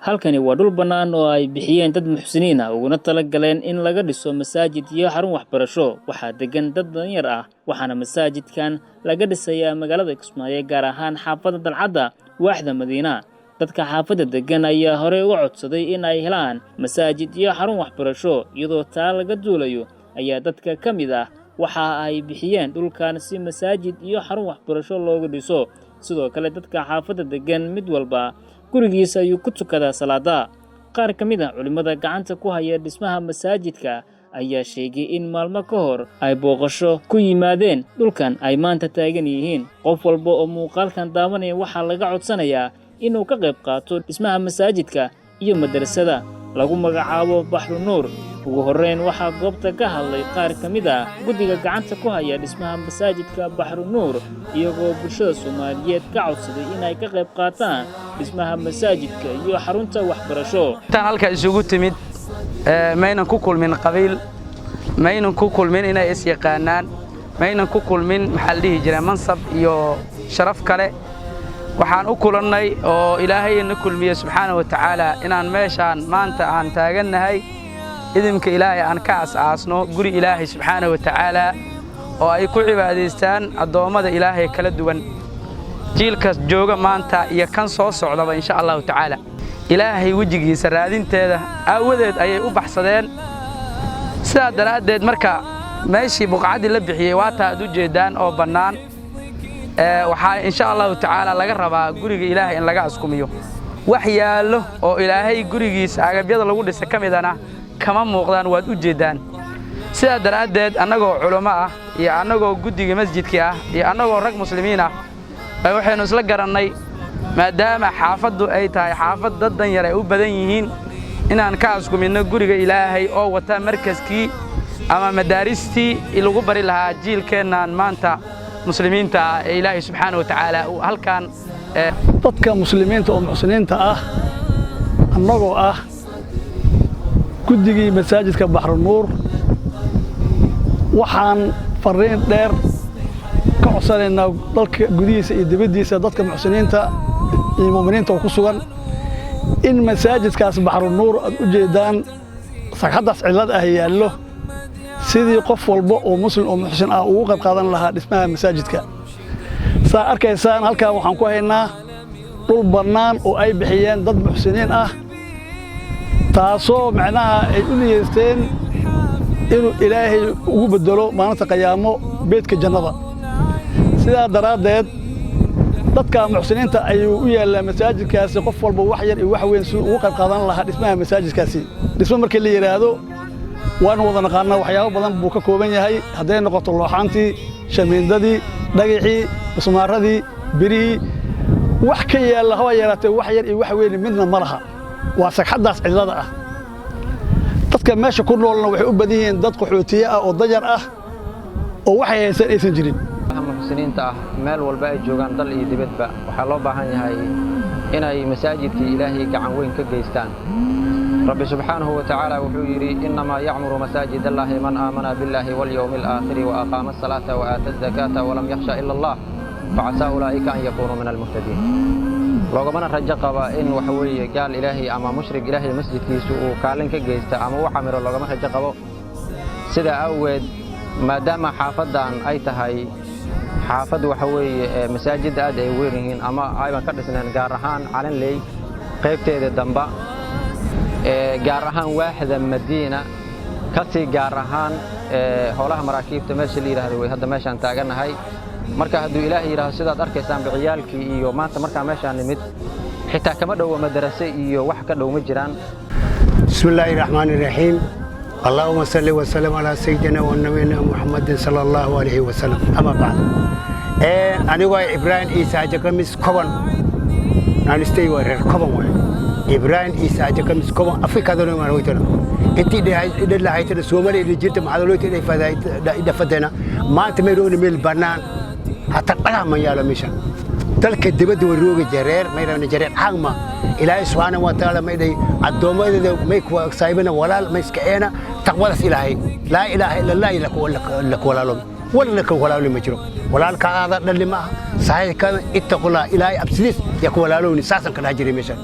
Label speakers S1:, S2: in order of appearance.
S1: halkani waa dhul banaan oo ay bixiyeen dad muxsiniin ah uguna talagaleen in laga dhiso masaajid iyo xarun waxbarasho waxaa degan dad danyar ah waxaana masaajidkan laga dhisayaa magaalada Kismaayo gaar ahaan xaafadda Dalcadda waaxda Madiina dadka xaafadda degan ayaa hore uga codsaday in ay helaan masaajid iyo xarun waxbarasho iyadoo taa laga duulayo ayaa dadka kamid ah waxa ay bixiyeen dhulkan si masaajid iyo xarun waxbarasho loogu dhiso sidoo kale dadka xaafadda degan mid walba gurigiisa ayuu ku tukadaa salaada qaar kamid ah culimada gacanta ku haya dhismaha masaajidka ayaa sheegay in maalmo ka hor ay booqasho ku yimaadeen dhulkan ay maanta taagan yihiin qof walba oo muuqaalkan daawanaya waxa laga codsanayaa inuu ka qayb qaato dhismaha masaajidka iyo madrasada lagu magacaabo Bahru Nuur ugu horeyn waxa goobta ka hadlay qaar kamid ah guddiga gacanta ku haya dhismaha masaajidka Bahru Nuur iyagoo bulshada Soomaaliyeed ka codsaday in ay ka qayb qaataan dhismaha masaajidka iyo xarunta waxbarasho
S2: tan halka isugu timid maynan ku kulmin qabiil maynan ku kulmin inay is yaqaanaan maynan ku kulmin maxal dhihi jiray mansab iyo sharaf kale waxaan u kulannay oo Ilaahay na kulmiyo subhanahu wa ta'ala inaan meeshaan maanta aan taaganahay idinka Ilaahay aan ka aasno guri Ilaahay subhanahu wa ta'ala oo ay ku cibaadaystaan adoomada Ilaahay kala duwan jiilkaas jooga maanta iyo kan soo socdaba insha Allah ta'ala Ilaahay wajigiisa raadinteeda aawadeed ayay u baxsadeen sidaa daraadeed marka meeshii buqacadii la bixiyay waa taa u jeedaan oo banaan waxa insha Allah ta'ala laga rabaa guriga Ilaahay in laga askumiyo wax yaalo oo Ilaahay gurigiisa agabyada lagu dhisay kamidana kama muuqdaan waad u jeedaan sidaa daraadeed anagoo culimo ah iyo anagoo guddiga masjidka ah iyo anagoo rag muslimiin ah waxaynu isla garanay maadaama xaafaddu ay tahay xaafad dad danyar ay u badan yihiin inaan ka askumino guriga Ilaahay oo wata markaskii ama madaaristii lagu bari lahaa jiilkeenan maanta muslimiinta Ilaahay subhanahu wa ta'ala halkan
S3: dadka muslimiinta oo muxsiniinta ah annagoo ah guddigii masaajidka Bahru Nuur waxaan fariin dheer ka codsanaynaa dalka gudihiisa iyo dibadiisa dadka muxsiniinta iyo muuminiinta ku sugan in masaajidkaas Bahru Nuur aad u jeedaan sagxadaas cilad ah yaallo sidii qof walba oo muslim oo muxsin ah ugu qayb qaadan lahaa dhismaha masaajidka saa arkaysaan halka waxaan ku haynaa dhul banaan oo ay bixiyeen dad muxsiniin ah taasoo macnaha ay u niyeysteen inuu Ilaahay ugu bedelo maalinta qiyaamo beedka jannada sidaa daraadeed dadka muxsiniinta ayuu u yeelaa masaajidkaasi qof walba wax yar iyo wax weyn si ugu qayb qaadan lahaa dhismaha masaajidkaasi dhismo markii la yiraahdo waan wada naqaanaa waxyaabo badan buu ka kooban yahay haday noqoto looxaantii shamiindadii dhagixii ismaaradii birihii wax ka yeela hawa yaraatay wax yar iyo wax weyn midna ma laha waa sagxadaas cilada ah dadka meesha ku noolna waxay u badan yihiin dad qaxootiye ah oo danyar ah oo wax aysan jirin
S4: muxsiniinta meel walba ay joogaan dal iyo dibadba waxa loo baahan yahay inay masaajidka Ilaahay gacan weyn ka geystaan Rabbi subhanahu wa ta'ala wuxuu yiri inma ya'muru masajid Allah man aamana billahi wal yawmil aakhir wa aqama as-salata wa ata az-zakata wa lam yakhsha illa Allah fa'asa ulaika an yakunu min al-muhtadin loogama rajo qaba in wax weeye gaal Ilaahay ama mushrik Ilaahay masjidkiisu uu kaalin ka geysta ama uu xamiro loogama rajo qabo sida awgeed maadaama xaafadan ay tahay xaafad waxa weeye masaajid aad ay weyn yihiin ama ayban ka dhisnaan gaar ahaan Calanley qaybteeda damba gaar ahaan waaxda Madiina kasi gaar ahaan howlaha maraakiibta meesha la yiraahdo way hadda meeshan taaganahay marka haduu Ilaahay yiraahdo sidaad arkaysaan biciyaalkii iyo maanta marka meeshan nimid xitaa kama dhaw madrasa iyo wax ka dhaw ma jiraan
S5: bismillaahir rahmaanir rahiim اللهم صل وسلم على سيدنا ونبينا محمد صلى الله عليه وسلم أما بعد أنا إبراهيم إيسا جكمس كوبان نانستي ورر كوبان إبراهيم إيسا جكمس كوبان أفريقيا دون ما رويتنا أنتي ده لا هيتنا سومالي اللي جيت مع دولتي ده فتنا ما تمرون من البنان حتى قلها ما يعلم مشان تلك الدبد والروج جرير ما يرون جرير حقما إلهي سبحانه وتعالى ما يدي الدوم إذا ما يكوا سايبنا ولا ما يسكينا تقبل إلهي لا إله إلا الله لك ولا لهم ولا لك ولا لهم مجرم ولا الكعادة اللي ما صحيح كان اتقوا الله إلهي أبسليس يكون ولا لهم نساسا كان هجري مشان